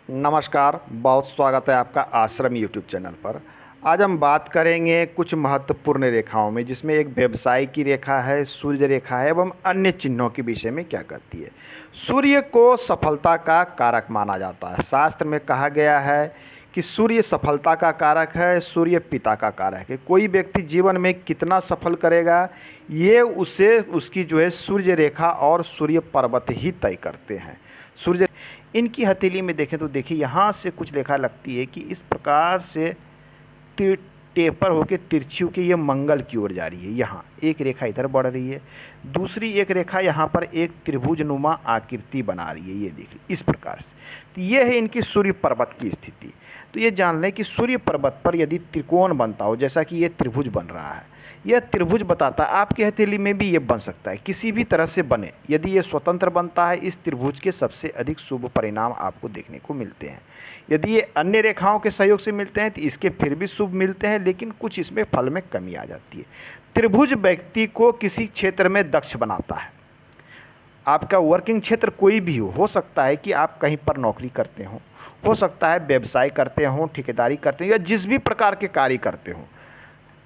नमस्कार, बहुत स्वागत है आपका आश्रम यूट्यूब चैनल पर। आज हम बात करेंगे कुछ महत्वपूर्ण रेखाओं में, जिसमें एक व्यवसाय की रेखा है, सूर्य रेखा है एवं अन्य चिन्हों के विषय में क्या कहती है। सूर्य को सफलता का कारक माना जाता है। शास्त्र में कहा गया है कि सूर्य सफलता का कारक है, सूर्य पिता का कारक है। कोई व्यक्ति जीवन में कितना सफल करेगा, ये उसे उसकी सूर्य रेखा और सूर्य पर्वत ही तय करते हैं। सूर्य इनकी हथेली में देखें तो देखिए, यहाँ से कुछ रेखा लगती है कि इस प्रकार से टेपर होकर तिरछी होकर ये मंगल की ओर जा रही है। यहाँ एक रेखा इधर बढ़ रही है, दूसरी एक रेखा यहाँ पर एक त्रिभुज नुमा आकृति बना रही है। ये देखिए इस प्रकार से। तो ये है इनकी सूर्य पर्वत की स्थिति। तो ये जान लें कि सूर्य पर्वत पर यदि त्रिकोण बनता हो, जैसा कि ये त्रिभुज बन रहा है, यह त्रिभुज बताता है आपके हथेली में भी ये बन सकता है, किसी भी तरह से बने। यदि ये स्वतंत्र बनता है, इस त्रिभुज के सबसे अधिक शुभ परिणाम आपको देखने को मिलते हैं। यदि ये अन्य रेखाओं के सहयोग से मिलते हैं तो इसके फिर भी शुभ मिलते हैं, लेकिन कुछ इसमें फल में कमी आ जाती है। त्रिभुज व्यक्ति को किसी क्षेत्र में दक्ष बनाता है। आपका वर्किंग क्षेत्र कोई भी हो सकता है कि आप कहीं पर नौकरी करते हो सकता है व्यवसाय करते हो, ठेकेदारी करते हो, या जिस भी प्रकार के कार्य करते हो,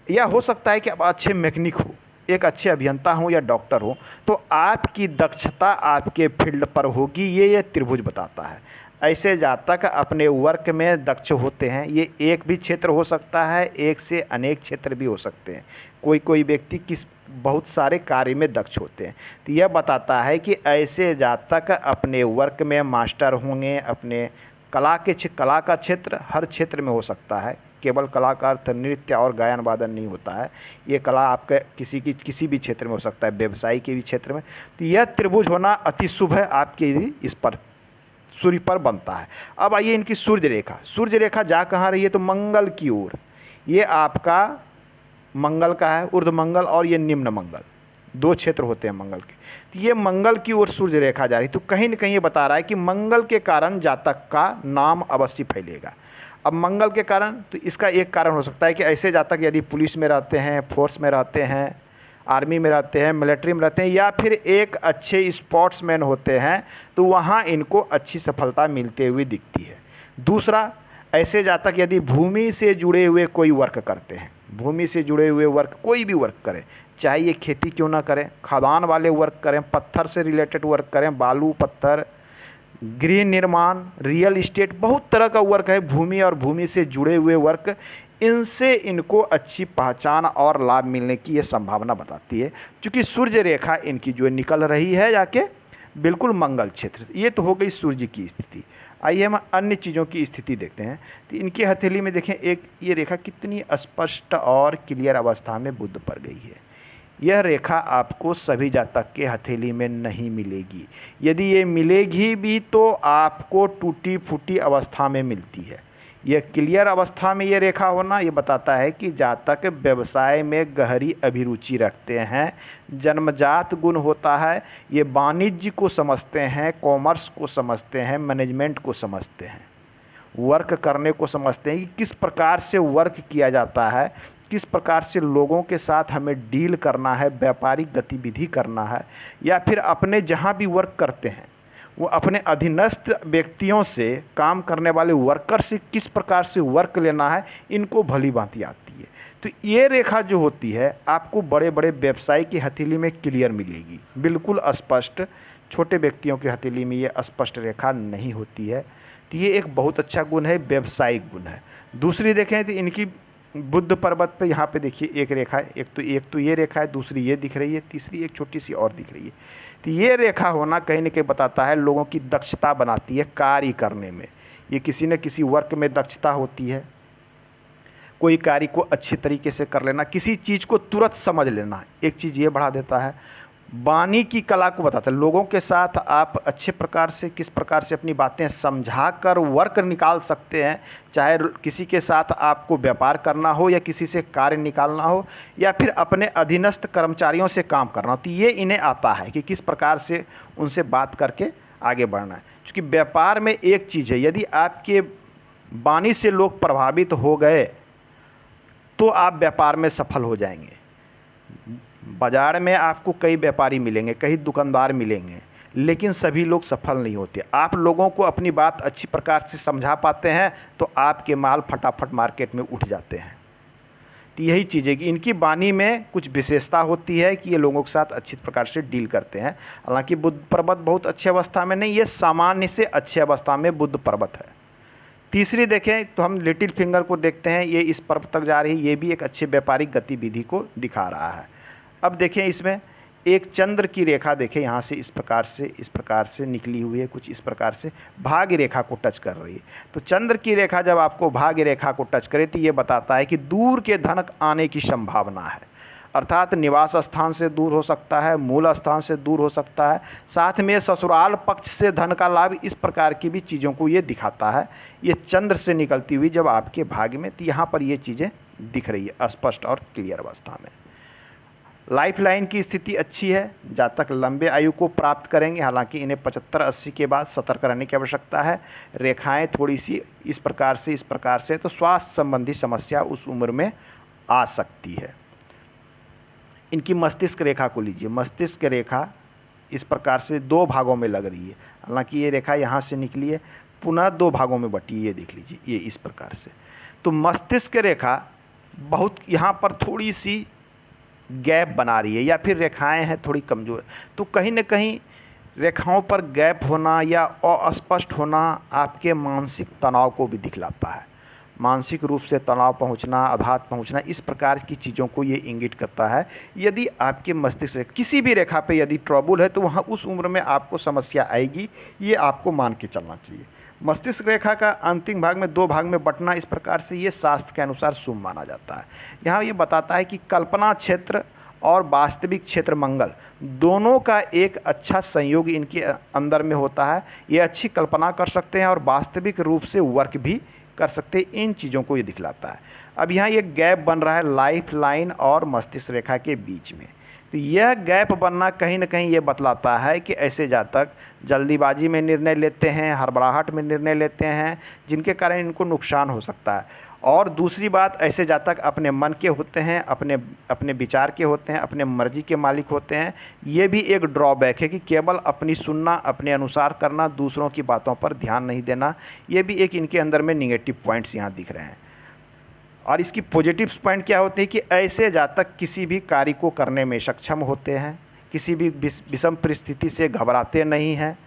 या हो सकता है कि आप अच्छे मैकेनिक हो, एक अच्छे अभियंता हो या डॉक्टर हो, तो आपकी दक्षता आपके फील्ड पर होगी। ये त्रिभुज बताता है। ऐसे जातक अपने वर्क में दक्ष होते हैं। ये एक भी क्षेत्र हो सकता है, एक से अनेक क्षेत्र भी हो सकते हैं। कोई व्यक्ति किस बहुत सारे कार्य में दक्ष होते हैं। तो यह बताता है कि ऐसे जातक अपने वर्क में मास्टर होंगे। अपने कला का क्षेत्र हर क्षेत्र में हो सकता है। केवल कलाकार तो नृत्य और गायन वादन नहीं होता है। ये कला आपके किसी भी क्षेत्र में हो सकता है, व्यवसाय के भी क्षेत्र में। तो यह त्रिभुज होना अति शुभ है आपके इस पर सूर्य पर बनता है। अब आइए इनकी सूर्य रेखा जा कहाँ रही है, तो मंगल की ओर। ये आपका मंगल का है, ऊर्ध्व मंगल और ये निम्न मंगल, दो क्षेत्र होते हैं मंगल के। तो ये मंगल की ओर सूर्य रेखा जा रही है। तो कहीं न कहीं ये बता रहा है कि मंगल के कारण जातक का नाम अवश्य फैलेगा। अब मंगल के कारण, तो इसका एक कारण हो सकता है कि ऐसे जातक यदि पुलिस में रहते हैं, फोर्स में रहते हैं, आर्मी में रहते हैं, मिलिट्री में रहते हैं, या फिर एक अच्छे स्पोर्ट्समैन होते हैं, तो वहाँ इनको अच्छी सफलता मिलते हुए दिखती है। दूसरा, ऐसे जातक यदि भूमि से जुड़े हुए कोई वर्क करते हैं, भूमि से जुड़े हुए वर्क, कोई भी वर्क करें, चाहे ये खेती क्यों ना करें, खदान वाले वर्क करें, पत्थर से रिलेटेड वर्क करें, बालू पत्थर, गृह निर्माण, रियल इस्टेट, बहुत तरह का वर्क है, भूमि और भूमि से जुड़े हुए वर्क, इनसे इनको अच्छी पहचान और लाभ मिलने की ये संभावना बताती है। क्योंकि सूर्य रेखा इनकी निकल रही है जाके बिल्कुल मंगल क्षेत्र। ये तो हो गई सूर्य की स्थिति। आइए हम अन्य चीज़ों की स्थिति देखते हैं। तो इनकी हथेली में देखें, एक ये रेखा कितनी स्पष्ट और क्लियर अवस्था में बुध पर गई है। यह रेखा आपको सभी जातक के हथेली में नहीं मिलेगी। यदि ये मिलेगी भी तो आपको टूटी फूटी अवस्था में मिलती है। यह क्लियर अवस्था में ये रेखा होना ये बताता है कि जातक व्यवसाय में गहरी अभिरुचि रखते हैं, जन्मजात गुण होता है। ये वाणिज्य को समझते हैं, कॉमर्स को समझते हैं, मैनेजमेंट को समझते हैं, वर्क करने को समझते हैं कि किस प्रकार से वर्क किया जाता है, किस प्रकार से लोगों के साथ हमें डील करना है, व्यापारिक गतिविधि करना है, या फिर अपने जहाँ भी वर्क करते हैं वो अपने अधीनस्थ व्यक्तियों से, काम करने वाले वर्कर से किस प्रकार से वर्क लेना है, इनको भली भांति आती है। तो ये रेखा जो होती है आपको बड़े बड़े व्यवसाय की हथेली में क्लियर मिलेगी, बिल्कुल स्पष्ट। छोटे व्यक्तियों की हथेली में ये स्पष्ट रेखा नहीं होती है। तो ये एक बहुत अच्छा गुण है, व्यवसायिक गुण है। दूसरी देखें तो इनकी बुध पर्वत पे यहाँ पे देखिए एक रेखा है, एक तो ये रेखा है, दूसरी ये दिख रही है, तीसरी एक छोटी सी और दिख रही है। तो ये रेखा होना कहीं न कहीं बताता है लोगों की दक्षता बनाती है कार्य करने में। ये किसी न किसी वर्क में दक्षता होती है, कोई कार्य को अच्छे तरीके से कर लेना, किसी चीज़ को तुरंत समझ लेना, एक चीज़ ये बढ़ा देता है। वाणी की कला को बताता है, लोगों के साथ आप अच्छे प्रकार से किस प्रकार से अपनी बातें समझा कर वर्क निकाल सकते हैं। चाहे किसी के साथ आपको व्यापार करना हो, या किसी से कार्य निकालना हो, या फिर अपने अधीनस्थ कर्मचारियों से काम करना हो, तो ये इन्हें आता है कि किस प्रकार से उनसे बात करके आगे बढ़ना है। क्योंकि व्यापार में एक चीज़ है, यदि आपके वाणी से लोग प्रभावित हो गए तो आप व्यापार में सफल हो जाएंगे। बाज़ार में आपको कई व्यापारी मिलेंगे, कई दुकानदार मिलेंगे, लेकिन सभी लोग सफल नहीं होते। आप लोगों को अपनी बात अच्छी प्रकार से समझा पाते हैं तो आपके माल फटाफट मार्केट में उठ जाते हैं। तो यही चीज़ है कि इनकी वाणी में कुछ विशेषता होती है कि ये लोगों के साथ अच्छी प्रकार से डील करते हैं। हालांकि बुध पर्वत बहुत अच्छी अवस्था में नहीं, ये सामान्य से अच्छी अवस्था में बुध पर्वत है। तीसरी देखें तो हम लिटिल फिंगर को देखते हैं, ये इस पर्वत तक जा रही है, ये भी एक अच्छे व्यापारिक गतिविधि को दिखा रहा है। अब देखें इसमें एक चंद्र की रेखा देखें, यहाँ से इस प्रकार से निकली हुई है, कुछ इस प्रकार से भाग्य रेखा को टच कर रही है। तो चंद्र की रेखा जब आपको भाग्य रेखा को टच करे तो ये बताता है कि दूर के धन आने की संभावना है, अर्थात निवास स्थान से दूर हो सकता है, मूल स्थान से दूर हो सकता है, साथ में ससुराल पक्ष से धन का लाभ, इस प्रकार की भी चीज़ों को ये दिखाता है। ये चंद्र से निकलती हुई जब आपके भाग्य में, तो यहाँ पर ये चीज़ें दिख रही है स्पष्ट और क्लियर अवस्था में। लाइफ लाइन की स्थिति अच्छी है, जहाँ तक लंबे आयु को प्राप्त करेंगे। हालांकि इन्हें 75-80 के बाद सतर्क रहने की आवश्यकता है। रेखाएं थोड़ी सी इस प्रकार से तो स्वास्थ्य संबंधी समस्या उस उम्र में आ सकती है। इनकी मस्तिष्क रेखा को लीजिए, मस्तिष्क रेखा इस प्रकार से 2 भागों में लग रही है। हालांकि ये रेखा यहाँ से निकली है, पुनः 2 भागों में बटी है, ये देख लीजिए, ये इस प्रकार से। तो मस्तिष्क रेखा बहुत यहाँ पर थोड़ी सी गैप बना रही है, या फिर रेखाएं हैं थोड़ी कमज़ोर। तो कहीं न कहीं रेखाओं पर गैप होना या अस्पष्ट होना आपके मानसिक तनाव को भी दिखलाता है। मानसिक रूप से तनाव पहुंचना, आघात पहुंचना, इस प्रकार की चीज़ों को ये इंगित करता है। यदि आपके मस्तिष्क से किसी भी रेखा पे यदि ट्रबल है तो वहाँ उस उम्र में आपको समस्या आएगी, ये आपको मान के चलना चाहिए। मस्तिष्क रेखा का अंतिम भाग में 2 भाग में बंटना इस प्रकार से ये शास्त्र के अनुसार शुभ माना जाता है। यहाँ ये बताता है कि कल्पना क्षेत्र और वास्तविक क्षेत्र मंगल दोनों का एक अच्छा संयोग इनके अंदर में होता है। ये अच्छी कल्पना कर सकते हैं और वास्तविक रूप से वर्क भी कर सकते हैं, इन चीज़ों को ये दिखलाता है। अब यहाँ ये गैप बन रहा है लाइफ लाइन और मस्तिष्क रेखा के बीच में। तो यह गैप बनना कहीं ना कहीं ये बतलाता है कि ऐसे जातक जल्दीबाजी में निर्णय लेते हैं, हड़बड़ाहट में निर्णय लेते हैं, जिनके कारण इनको नुकसान हो सकता है। और दूसरी बात, ऐसे जातक अपने मन के होते हैं, अपने विचार के होते हैं, अपने मर्जी के मालिक होते हैं। ये भी एक ड्रॉबैक है कि केवल अपनी सुनना, अपने अनुसार करना, दूसरों की बातों पर ध्यान नहीं देना, ये भी एक इनके अंदर में निगेटिव पॉइंट्स यहाँ दिख रहे हैं। और इसकी पॉजिटिव पॉइंट क्या होते हैं कि ऐसे जातक किसी भी कार्य को करने में सक्षम होते हैं, किसी भी विषम परिस्थिति से घबराते नहीं हैं,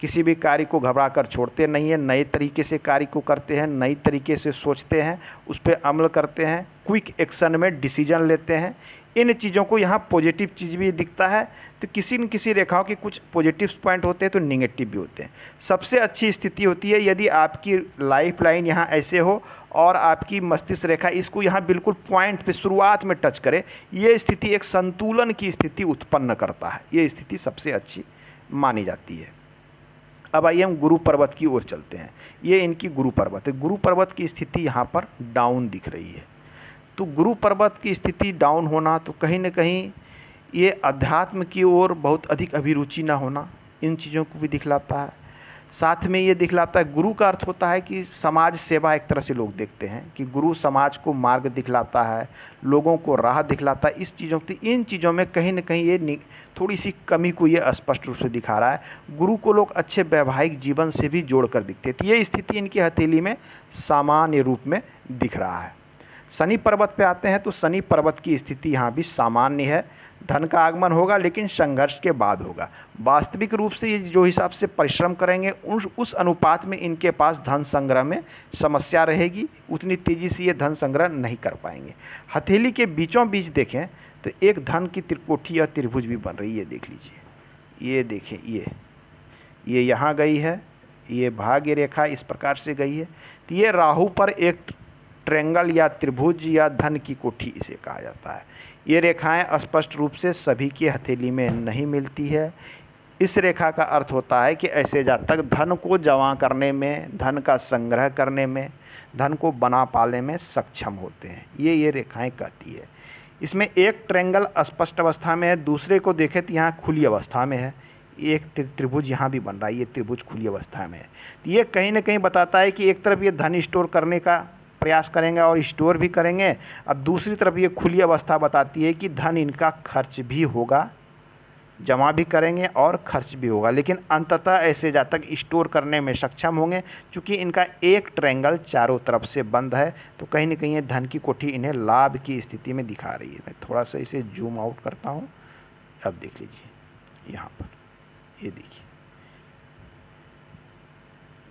किसी भी कार्य को घबरा कर छोड़ते नहीं हैं, नए तरीके से कार्य को करते हैं, नई तरीके से सोचते हैं, उस पर अमल करते हैं, क्विक एक्शन में डिसीजन लेते हैं। इन चीज़ों को यहाँ पॉजिटिव चीज़ भी दिखता है। तो किसी न किसी रेखाओं के कुछ पॉजिटिव पॉइंट होते हैं तो निगेटिव भी होते हैं। सबसे अच्छी स्थिति होती है यदि आपकी लाइफ लाइन यहाँ ऐसे हो और आपकी मस्तिष्क रेखा इसको यहाँ बिल्कुल पॉइंट पे शुरुआत में टच करे। ये स्थिति एक संतुलन की स्थिति उत्पन्न करता है, ये स्थिति सबसे अच्छी मानी जाती है। अब आइए हम गुरु पर्वत की ओर चलते हैं। ये इनकी गुरु पर्वत है। गुरु पर्वत की स्थिति यहाँ पर डाउन दिख रही है। तो गुरु पर्वत की स्थिति डाउन होना तो कहीं न कहीं ये अध्यात्म की ओर बहुत अधिक अभिरुचि ना होना, इन चीज़ों को भी दिखलाता है। साथ में ये दिखलाता है, गुरु का अर्थ होता है कि समाज सेवा एक तरह से लोग देखते हैं कि गुरु समाज को मार्ग दिखलाता है, लोगों को राह दिखलाता है। इस चीज़ों की, इन चीज़ों में कहीं न कहीं ये थोड़ी सी कमी को ये स्पष्ट रूप से दिखा रहा है। गुरु को लोग अच्छे वैवाहिक जीवन से भी जोड़ कर दिखते हैं। तो ये स्थिति इनकी हथेली में सामान्य रूप में दिख रहा है। शनि पर्वत पे आते हैं तो शनि पर्वत की स्थिति यहाँ भी सामान्य है। धन का आगमन होगा लेकिन संघर्ष के बाद होगा। वास्तविक रूप से ये जो हिसाब से परिश्रम करेंगे उस अनुपात में इनके पास धन संग्रह में समस्या रहेगी, उतनी तेज़ी से ये धन संग्रह नहीं कर पाएंगे। हथेली के बीचों बीच देखें तो एक धन की त्रिकोठी या त्रिभुज भी बन रही है, देख लीजिए। ये देखें, ये यहाँ गई है, ये भाग्य रेखा इस प्रकार से गई है। तो ये राहु पर एक ट्रेंगल या त्रिभुज या धन की कोठी इसे कहा जाता है। ये रेखाएं स्पष्ट रूप से सभी की हथेली में नहीं मिलती है। इस रेखा का अर्थ होता है कि ऐसे जातक धन को जमा करने में, धन का संग्रह करने में, धन को बना पाने में सक्षम होते हैं। ये रेखाएं कहती है। इसमें एक ट्रेंगल स्पष्ट अवस्था में है, दूसरे को देखें तो यहाँ खुली अवस्था में है। एक त्रिभुज यहाँ भी बन रहा है, ये त्रिभुज खुली अवस्था में है। तो ये कहीं ना कहीं बताता है कि एक तरफ ये धन स्टोर करने का प्रयास करेंगे और स्टोर भी करेंगे, अब दूसरी तरफ ये खुली अवस्था बताती है कि धन इनका खर्च भी होगा जमा भी करेंगे और खर्च भी होगा, लेकिन अंततः ऐसे जातक स्टोर करने में सक्षम होंगे। क्योंकि इनका एक ट्रायंगल चारों तरफ से बंद है, तो कहीं ना कहीं ये धन की कोठी इन्हें लाभ की स्थिति में दिखा रही है। मैं थोड़ा सा इसे जूम आउट करता हूँ। अब देख लीजिए यहाँ पर, ये देखिए,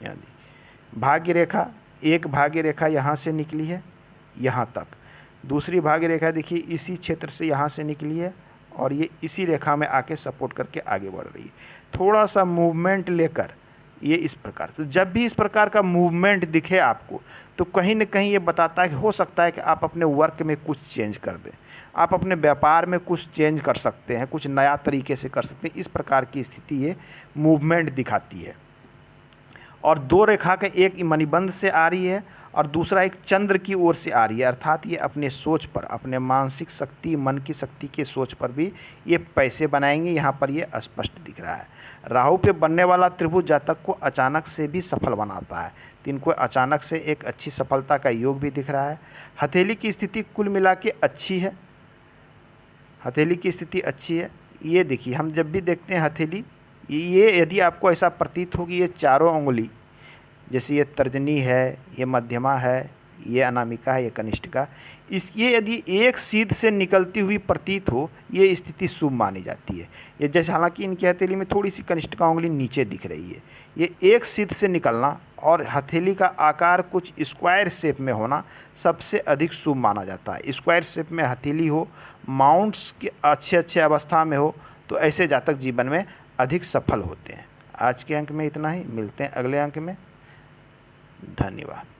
यहाँ देखिए भाग्य रेखा, एक भाग्य रेखा यहाँ से निकली है यहाँ तक, दूसरी भाग्य रेखा देखिए इसी क्षेत्र से यहाँ से निकली है और ये इसी रेखा में आके सपोर्ट करके आगे बढ़ रही है। थोड़ा सा मूवमेंट लेकर ये इस प्रकार, तो जब भी इस प्रकार का मूवमेंट दिखे आपको, तो कहीं ना कहीं ये बताता है कि हो सकता है कि आप अपने वर्क में कुछ चेंज कर दें, आप अपने व्यापार में कुछ चेंज कर सकते हैं, कुछ नया तरीके से कर सकते हैं। इस प्रकार की स्थिति ये मूवमेंट दिखाती है। और दो रेखा के, एक मणिबंध से आ रही है और दूसरा एक चंद्र की ओर से आ रही है, अर्थात ये अपने सोच पर, अपने मानसिक शक्ति, मन की शक्ति के सोच पर भी ये पैसे बनाएंगे। यहाँ पर ये स्पष्ट दिख रहा है। राहु पे बनने वाला त्रिभुज जातक को अचानक से भी सफल बनाता है, तो इनको अचानक से एक अच्छी सफलता का योग भी दिख रहा है। हथेली की स्थिति कुल मिला के अच्छी है, हथेली की स्थिति अच्छी है। ये देखिए, हम जब भी देखते हैं हथेली, ये यदि आपको ऐसा प्रतीत होगी, ये चारों उंगली, जैसे ये तर्जनी है, ये मध्यमा है, ये अनामिका है, ये कनिष्ठिका, ये यदि एक सीध से निकलती हुई प्रतीत हो, ये स्थिति शुभ मानी जाती है। ये जैसे, हालांकि इनकी हथेली में थोड़ी सी कनिष्ठिका उंगली नीचे दिख रही है, ये एक सीध से निकलना और हथेली का आकार कुछ स्क्वायर शेप में होना सबसे अधिक शुभ माना जाता है। स्क्वायर शेप में हथेली हो, माउंट्स के अच्छे अवस्था में हो, तो ऐसे जातक जीवन में अधिक सफल होते हैं। आज के अंक में इतना ही, मिलते हैं अगले अंक में। धन्यवाद।